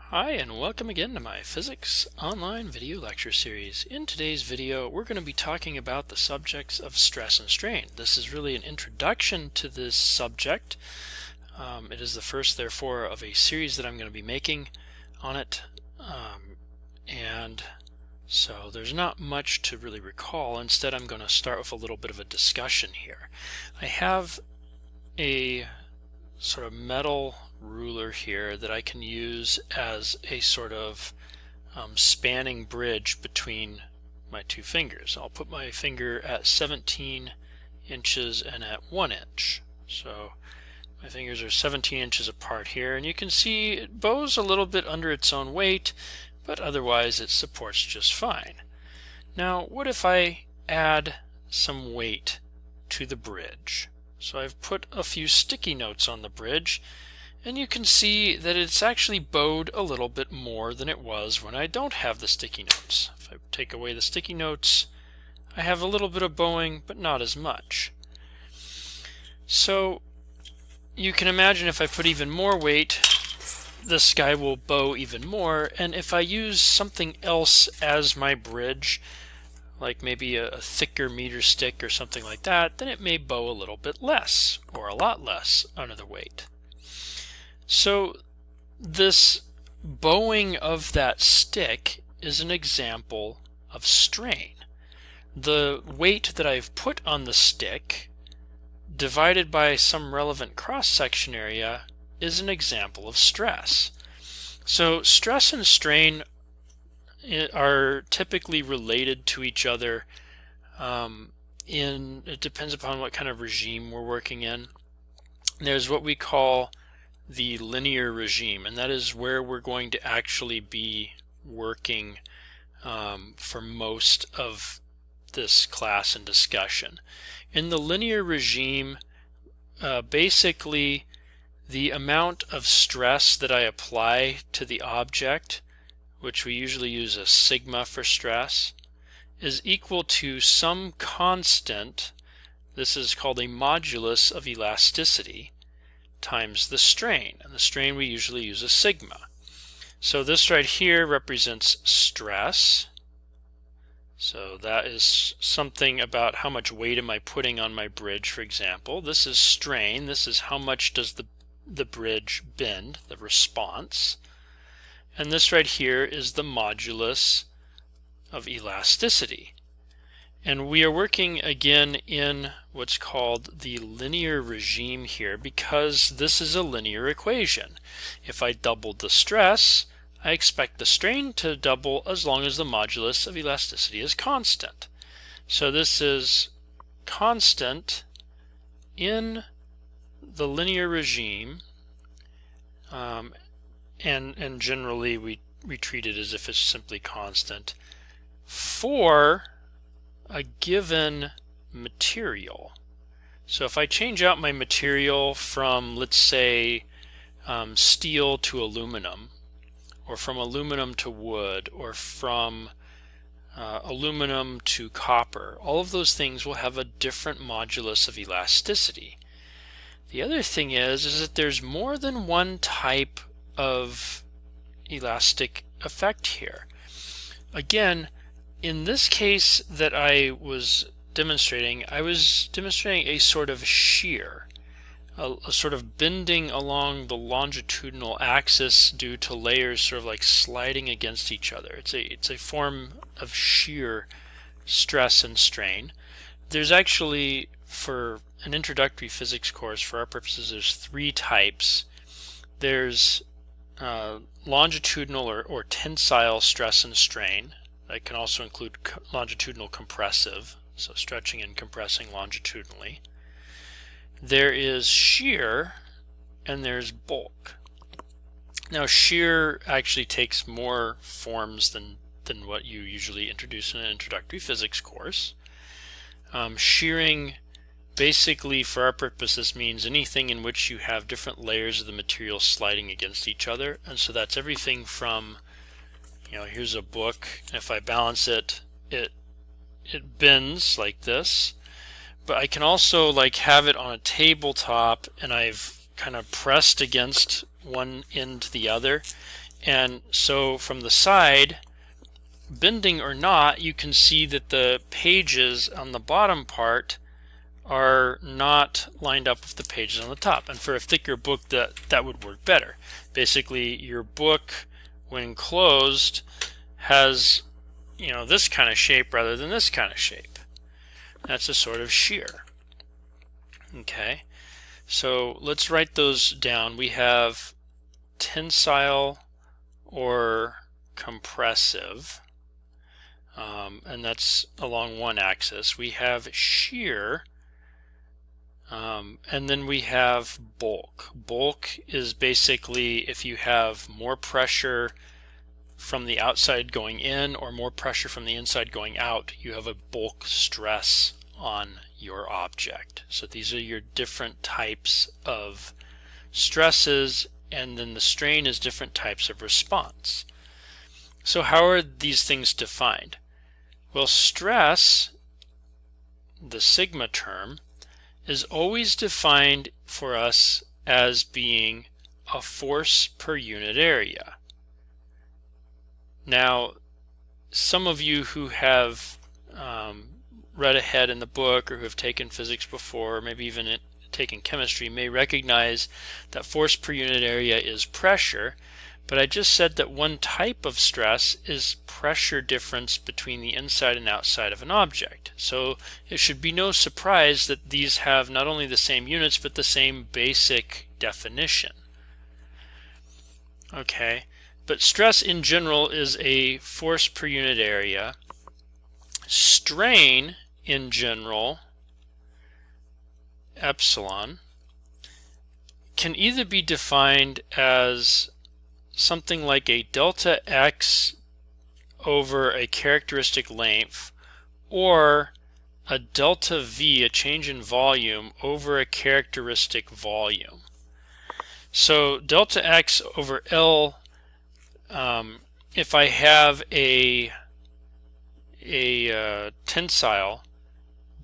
Hi, and welcome again to my Physics Online video lecture series. In today's video, we're going to be talking about the subjects of stress and strain. This is really an introduction to this subject. It is the first, therefore, of a series that I'm going to be making on it. And so there's not much to really recall. Instead, I'm going to start with a little bit of a discussion here. I have a sort of metal ruler here that I can use as a sort of spanning bridge between my two fingers. I'll put my finger at 17 inches and at 1 inch. So my fingers are 17 inches apart here, and you can see it bows a little bit under its own weight, but otherwise it supports just fine. Now, what if I add some weight to the bridge? So I've put a few sticky notes on the bridge, and you can see that it's actually bowed a little bit more than it was when I don't have the sticky notes. If I take away the sticky notes, I have a little bit of bowing, but not as much. So you can imagine if I put even more weight, this guy will bow even more, and if I use something else as my bridge, like maybe a thicker meter stick or something like that, then it may bow a little bit less or a lot less under the weight. So this bowing of that stick is an example of strain. The weight that I've put on the stick divided by some relevant cross-section area is an example of stress. So stress and strain are typically related to each other. It depends upon what kind of regime we're working in. There's what we call the linear regime, and that is where we're going to actually be working for most of this class and discussion. In the linear regime, basically the amount of stress that I apply to the object, which we usually use as sigma for stress, is equal to some constant, this is called a modulus of elasticity, times the strain, and the strain we usually use as sigma. So this right here represents stress. So that is something about how much weight am I putting on my bridge, for example. This is strain. This is how much does the bridge bend, the response. And this right here is the modulus of elasticity. And we are working again in what's called the linear regime here because this is a linear equation. If I doubled the stress, I expect the strain to double as long as the modulus of elasticity is constant. So this is constant in the linear regime, and generally we treat it as if it's simply constant for a given material. So if I change out my material from, let's say, steel to aluminum, or from aluminum to wood, or from aluminum to copper, all of those things will have a different modulus of elasticity. The other thing is that there's more than one type of elastic effect here. Again, in this case that I was demonstrating a sort of shear, a sort of bending along the longitudinal axis due to layers sort of like sliding against each other. It's a form of shear stress and strain. There's actually, for an introductory physics course, for our purposes, there's 3 types. There's longitudinal or tensile stress and strain. That can also include longitudinal compressive, so stretching and compressing longitudinally. There is shear, and there's bulk. Now shear actually takes more forms than what you usually introduce in an introductory physics course. Shearing basically for our purposes means anything in which you have different layers of the material sliding against each other, and so that's everything from, here's a book, and if I balance it, it bends like this, but I can also have it on a tabletop and I've kind of pressed against one end to the other. And so from the side, bending or not, you can see that the pages on the bottom part are not lined up with the pages on the top. And for a thicker book, that would work better. Basically, your book, when closed, has, you know, this kind of shape rather than this kind of shape. That's a sort of shear. Okay, so let's write those down. We have tensile or compressive, and that's along one axis. We have shear, and then we have bulk. Bulk is basically if you have more pressure from the outside going in or more pressure from the inside going out, you have a bulk stress on your object. So these are your different types of stresses, and then the strain is different types of response. So how are these things defined? Well, stress, the sigma term, is always defined for us as being a force per unit area. Now, some of you who have read ahead in the book or who have taken physics before, or maybe even taken chemistry, may recognize that force per unit area is pressure, but I just said that one type of stress is pressure difference between the inside and outside of an object. So it should be no surprise that these have not only the same units but the same basic definition. Okay, but stress in general is a force per unit area. Strain in general, epsilon, can either be defined as something like a delta x over a characteristic length, or a delta v, a change in volume, over a characteristic volume. So delta x over L, if I have a tensile,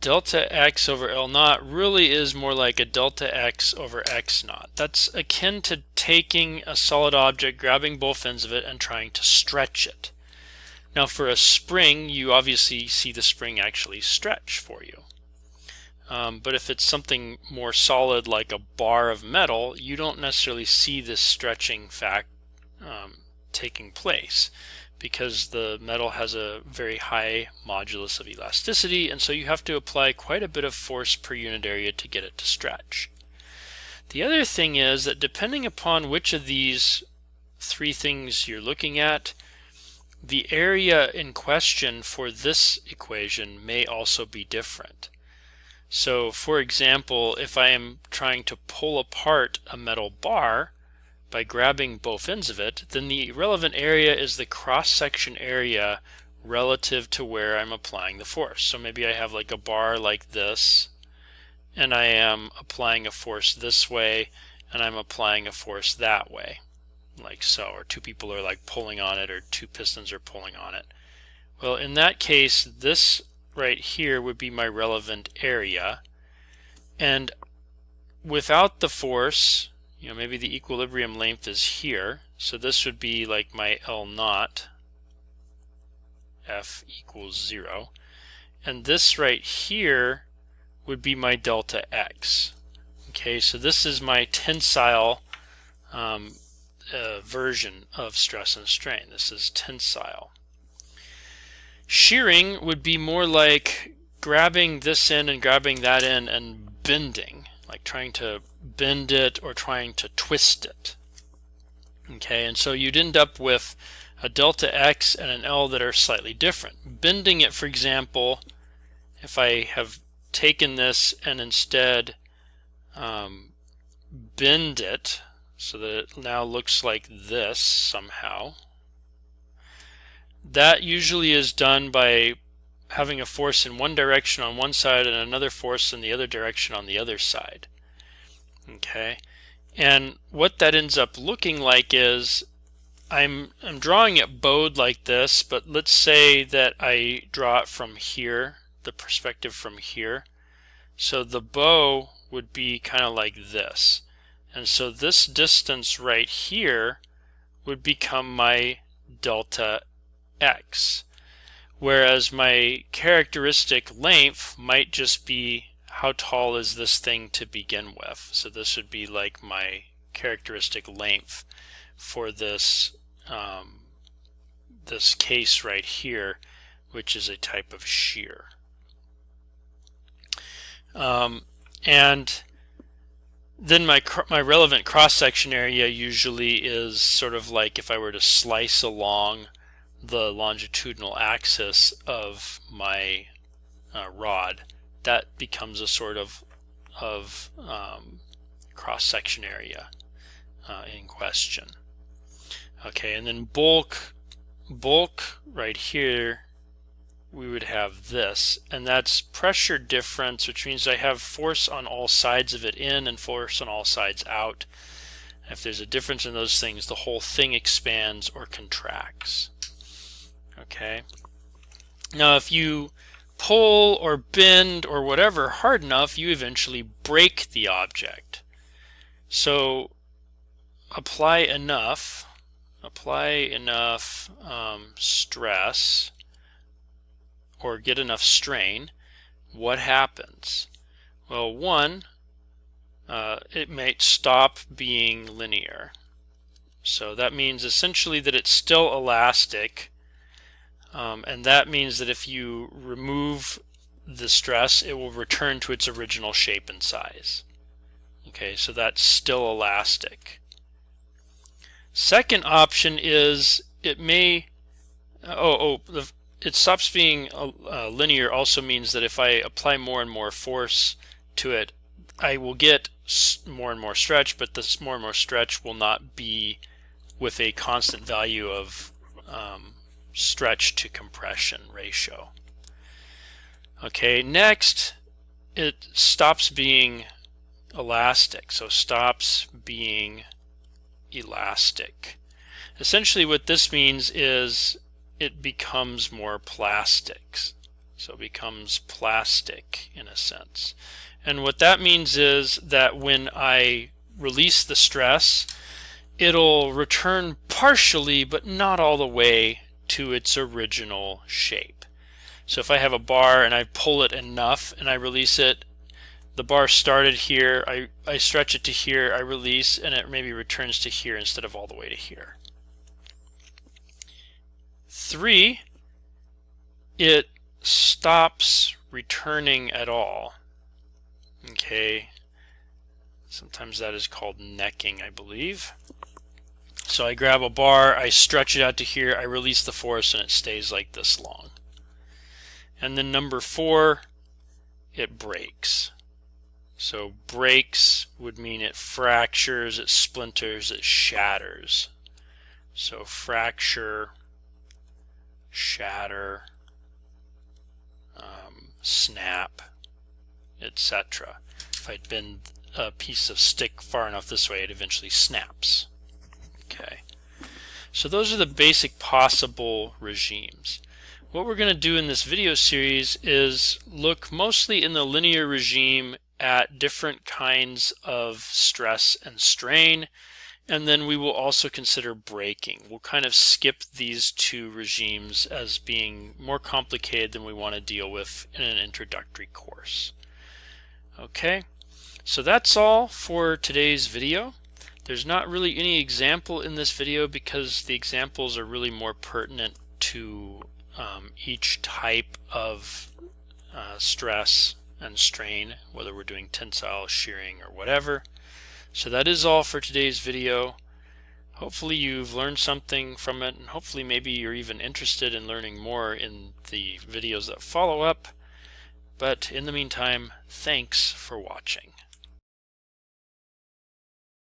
delta x over L naught really is more like a delta x over x naught. That's akin to taking a solid object, grabbing both ends of it, and trying to stretch it. Now for a spring, you obviously see the spring actually stretch for you. But if it's something more solid like a bar of metal, you don't necessarily see this stretching fact taking place, because the metal has a very high modulus of elasticity, and so you have to apply quite a bit of force per unit area to get it to stretch. The other thing is that depending upon which of these three things you're looking at, the area in question for this equation may also be different. So for example, if I am trying to pull apart a metal bar by grabbing both ends of it, then the relevant area is the cross-section area relative to where I'm applying the force. So maybe I have like a bar like this, and I am applying a force this way, and I'm applying a force that way, like so, or two people are like pulling on it, or two pistons are pulling on it. Well, in that case, this right here would be my relevant area, and without the force, you know, maybe the equilibrium length is here, so this would be like my L naught, F equals 0, and this right here would be my delta x. Okay, so this is my tensile version of stress and strain. This is tensile. Shearing would be more like grabbing this end and grabbing that end and bending, like trying to bend it or trying to twist it. Okay, and so you'd end up with a delta x and an L that are slightly different. Bending it, for example, if I have taken this and instead bend it so that it now looks like this somehow, that usually is done by having a force in one direction on one side and another force in the other direction on the other side. Okay, and what that ends up looking like is I'm drawing it bowed like this, but let's say that I draw it from here, the perspective from here. So the bow would be kind of like this, And so this distance right here would become my delta x, whereas my characteristic length might just be how tall is this thing to begin with. So this would be like my characteristic length for this this case right here, which is a type of shear. And then my relevant cross-section area usually is sort of like if I were to slice along the longitudinal axis of my rod, that becomes a sort of cross-section area in question. Okay, and then bulk right here, we would have this, and that's pressure difference, which means I have force on all sides of it in and force on all sides out. If there's a difference in those things, the whole thing expands or contracts. Okay. Now if you pull or bend or whatever hard enough, you eventually break the object. So apply enough stress or get enough strain, what happens? Well, one, it might stop being linear. So that means essentially that it's still elastic, and that means that if you remove the stress, it will return to its original shape and size. Okay, so that's still elastic. Second option is it may, it stops being linear also means that if I apply more and more force to it, I will get more and more stretch, but this more and more stretch will not be with a constant value of stretch to compression ratio. Okay, next it stops being elastic, so stops being elastic. Essentially what this means is it becomes more plastic. So it becomes plastic in a sense. And what that means is that when I release the stress, it'll return partially but not all the way to its original shape. So if I have a bar and I pull it enough and I release it, the bar started here, I stretch it to here, I release, and it maybe returns to here instead of all the way to here. 3, it stops returning at all. Okay, sometimes that is called necking, I believe. So I grab a bar, I stretch it out to here, I release the force, and it stays like this long. And then number 4, it breaks. So breaks would mean it fractures, it splinters, it shatters. So fracture, shatter, snap, etc. If I bend a piece of stick far enough this way, it eventually snaps. Okay. So those are the basic possible regimes. What we're going to do in this video series is look mostly in the linear regime at different kinds of stress and strain, and then we will also consider braking. We'll kind of skip these two regimes as being more complicated than we want to deal with in an introductory course. Okay, so that's all for today's video. There's not really any example in this video because the examples are really more pertinent to each type of stress and strain, whether we're doing tensile, shearing, or whatever. So that is all for today's video. Hopefully you've learned something from it, and hopefully maybe you're even interested in learning more in the videos that follow up. But in the meantime, thanks for watching.